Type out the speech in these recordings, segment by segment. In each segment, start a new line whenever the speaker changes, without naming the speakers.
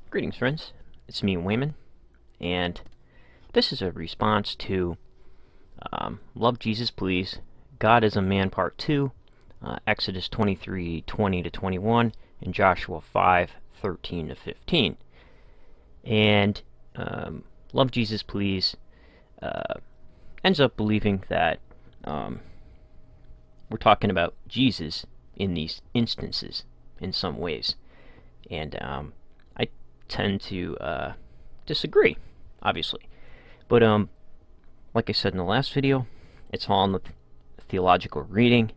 Greetings, friends. It's me, Wayman, and this is a response to Love Jesus Please, God is a Man Part 2, Exodus 23:20-21, and Joshua 5:13-15. And Love Jesus Please ends up believing that we're talking about Jesus in these instances in some ways. And I tend to disagree, obviously. But like I said in the last video, it's all in the theological reading.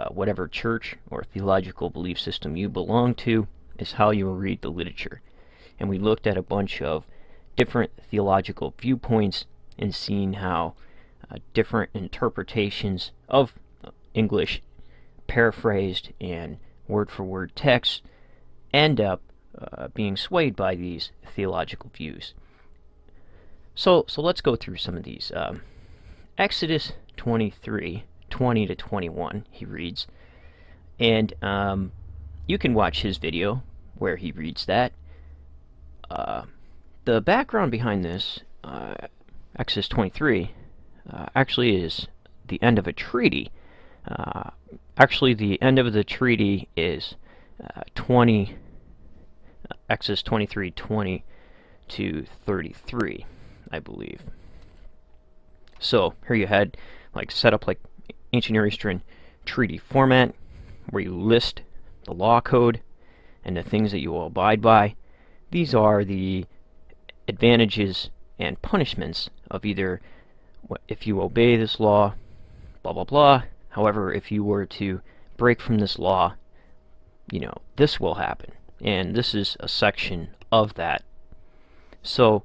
Whatever church or theological belief system you belong to is how you will read the literature. And we looked at a bunch of different theological viewpoints and seen how different interpretations of English, paraphrased and word-for-word text, end up being swayed by these theological views. So let's go through some of these. Exodus 23:20-21, he reads, and you can watch his video where he reads that. The background behind this, Exodus 23, actually is the end of a treaty. Actually, the end of the treaty is Exodus 23:20-33, I believe. So here you had set up like ancient Near Eastern treaty format, where you list the law code and the things that you will abide by. These are the advantages and punishments of either if you obey this law, blah blah blah. However, if you were to break from this law, this will happen. And this is a section of that. So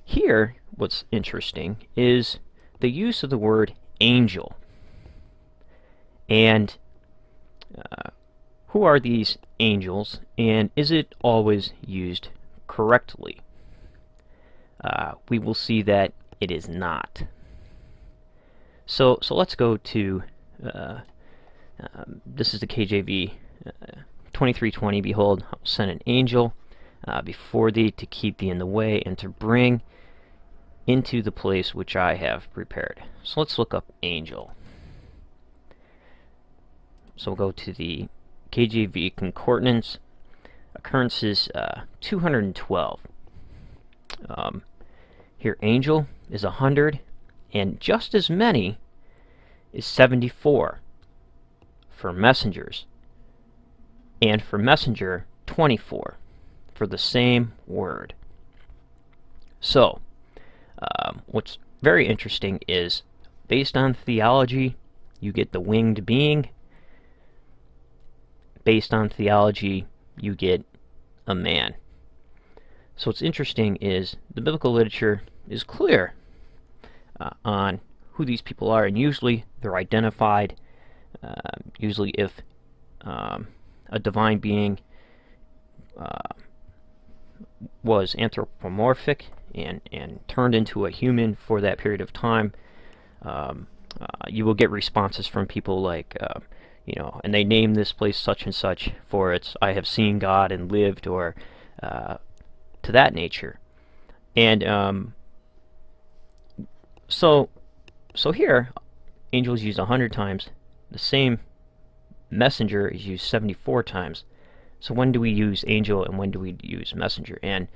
here, what's interesting is the use of the word angel. And who are these angels, and is it always used correctly? We will see that it is not. So let's go to this is the KJV 23:20. Behold, I will send an angel before thee to keep thee in the way and to bring into the place which I have prepared. So let's look up angel. So we'll go to the KJV Concordance. Occurrences 212. Here angel is 100, and just as many is 74 for messengers, and for messenger 24 for the same word. So what's very interesting is, based on theology, you get the winged being. Based on theology, you get a man. So what's interesting is the biblical literature is clear on who these people are, and usually they're identified. Usually if a divine being was anthropomorphic and turned into a human for that period of time, you will get responses from people like, and they name this place such and such for its I have seen God and lived, or to that nature. And so here, angel is used 100 times. The same messenger is used 74 times. So when do we use angel and when do we use messenger? And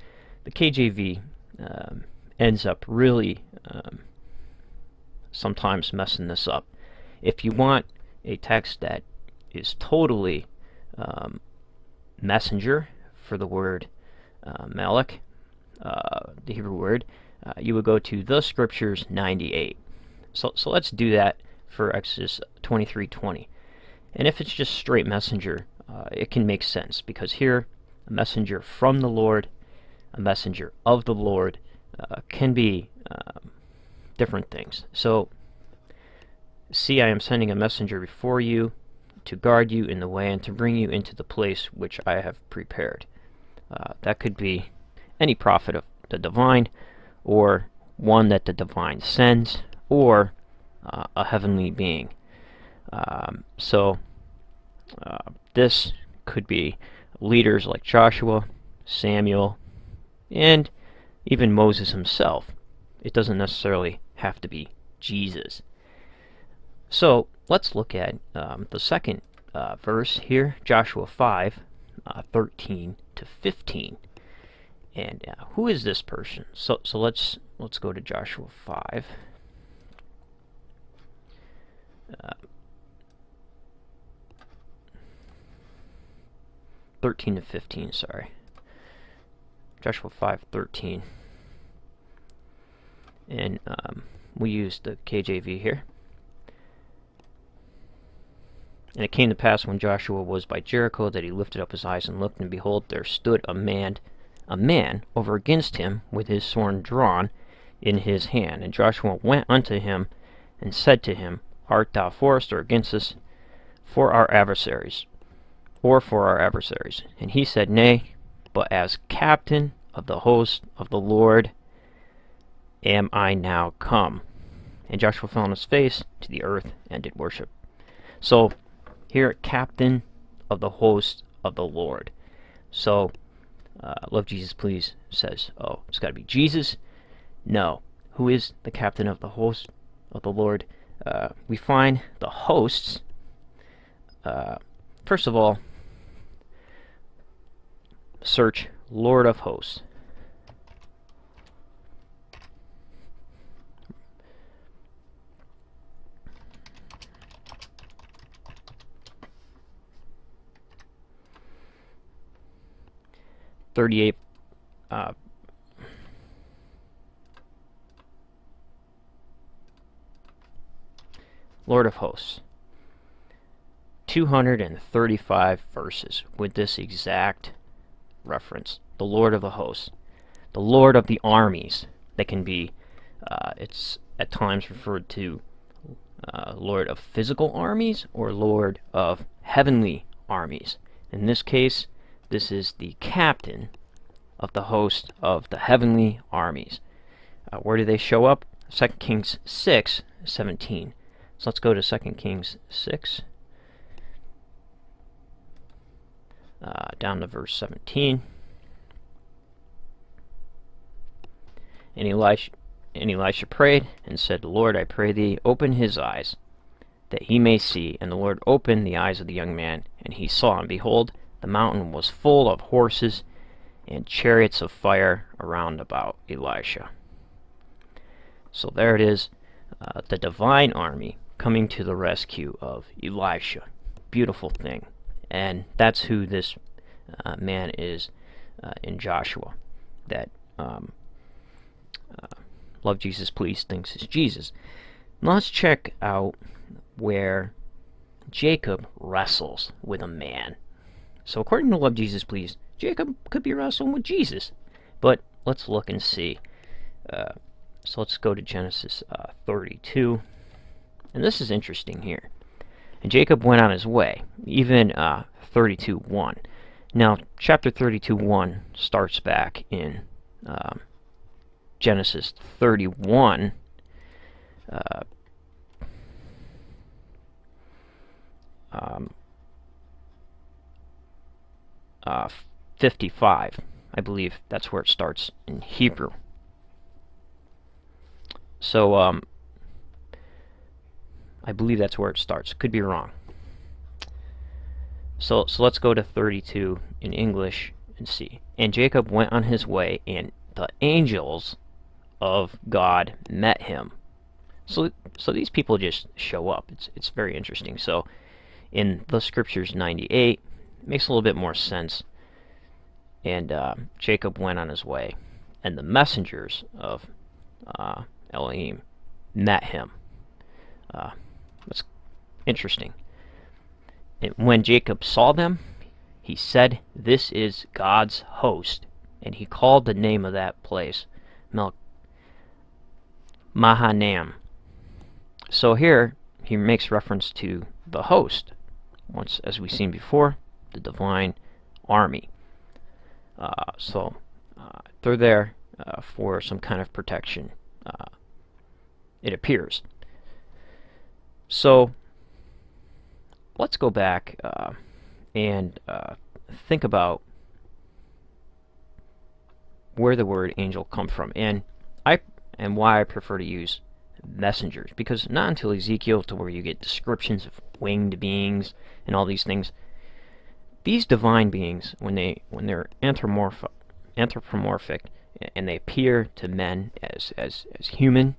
the KJV ends up really sometimes messing this up. If you want a text that is totally messenger for the word Malach, the Hebrew word, you would go to the Scriptures 98. So let's do that for Exodus 23:20. And if it's just straight messenger, it can make sense, because here a messenger from the Lord, a messenger of the Lord, can be different things. So, see, I am sending a messenger before you to guard you in the way and to bring you into the place which I have prepared. That could be any prophet of the divine, or one that the divine sends, or a heavenly being. So this could be leaders like Joshua, Samuel, and even Moses himself. It doesn't necessarily have to be Jesus. So let's look at the second verse here, Joshua 5, 13 to 15. And who is this person? So let's go to Joshua 5. 13 to 15, sorry. Joshua 5:13. And we use the KJV here. And it came to pass when Joshua was by Jericho that he lifted up his eyes and looked, and behold, there stood a man over against him with his sword drawn in his hand. And Joshua went unto him and said to him, Art thou for us or against us, for our adversaries, or for our adversaries? And he said, Nay, but as captain of the host of the Lord am I now come. And Joshua fell on his face to the earth and did worship. So here, captain of the host of the Lord. So, Love Jesus Please says, oh, it's got to be Jesus? No. Who is the captain of the host of the Lord? We find the hosts. First of all, search Lord of Hosts. Lord of Hosts. 235 verses with this exact reference. The Lord of the Hosts. The Lord of the Armies. That can be, it's at times referred to Lord of physical armies or Lord of heavenly armies. In this case, this is the captain of the host of the heavenly armies. Where do they show up? 2 Kings 6:17. So let's go to 2 Kings 6, down to verse 17. And Elisha prayed and said, Lord, I pray thee, open his eyes, that he may see. And the Lord opened the eyes of the young man, and he saw, and behold, the mountain was full of horses and chariots of fire around about Elisha. So there it is, the divine army coming to the rescue of Elisha. Beautiful thing. And that's who this man is in Joshua, that Love Jesus Please thinks is Jesus. Now let's check out where Jacob wrestles with a man. So according to Love Jesus Please, Jacob could be wrestling with Jesus. But let's look and see. So let's go to Genesis 32. And this is interesting here. And Jacob went on his way, even 32:1. Now, chapter 32:1 starts back in Genesis 31. 55. I believe that's where it starts in Hebrew. So, I believe that's where it starts. Could be wrong. So let's go to 32 in English and see. And Jacob went on his way, and the angels of God met him. So these people just show up. It's very interesting. So in the Scriptures 98, it makes a little bit more sense. And Jacob went on his way, and the messengers of Elohim met him. That's interesting. And when Jacob saw them, he said, This is God's host. And he called the name of that place Mahanaim. So here, he makes reference to the host. Once, as we've seen before, the divine army. They're there for some kind of protection, it appears. So let's go back and think about where the word angel comes from, and why I prefer to use messengers, because not until Ezekiel, to where you get descriptions of winged beings and all these things, these divine beings, when they're anthropomorphic and they appear to men as human,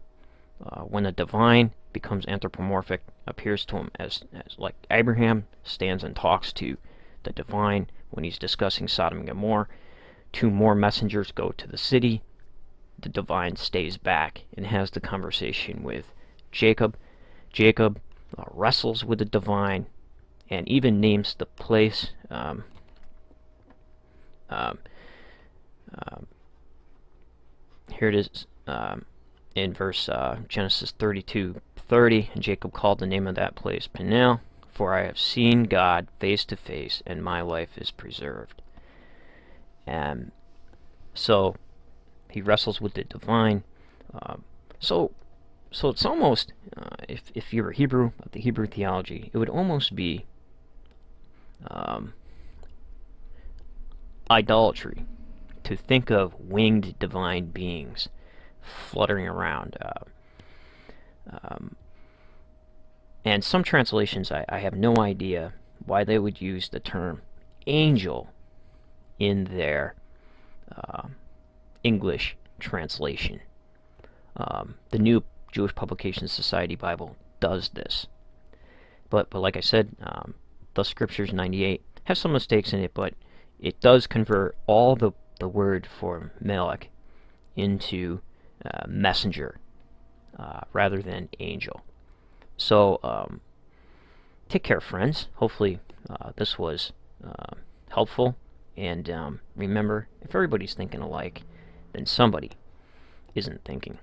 when a divine becomes anthropomorphic, appears to him as like Abraham stands and talks to the divine when he's discussing Sodom and Gomorrah. 2 more messengers go to the city. The divine stays back and has the conversation with Jacob. Jacob wrestles with the divine and even names the place. Here it is in verse Genesis 32:30, and Jacob called the name of that place Peniel, for I have seen God face to face, and my life is preserved. And so he wrestles with the divine. So it's almost, if you're a Hebrew, of the Hebrew theology, it would almost be idolatry to think of winged divine beings fluttering around. And some translations, I have no idea why they would use the term angel in their English translation. The New Jewish Publication Society Bible does this. But like I said, the Scriptures 98 has some mistakes in it, but it does convert all the word for Melech into messenger rather than angel. So take care, friends. Hopefully this was helpful. And remember, if everybody's thinking alike, then somebody isn't thinking.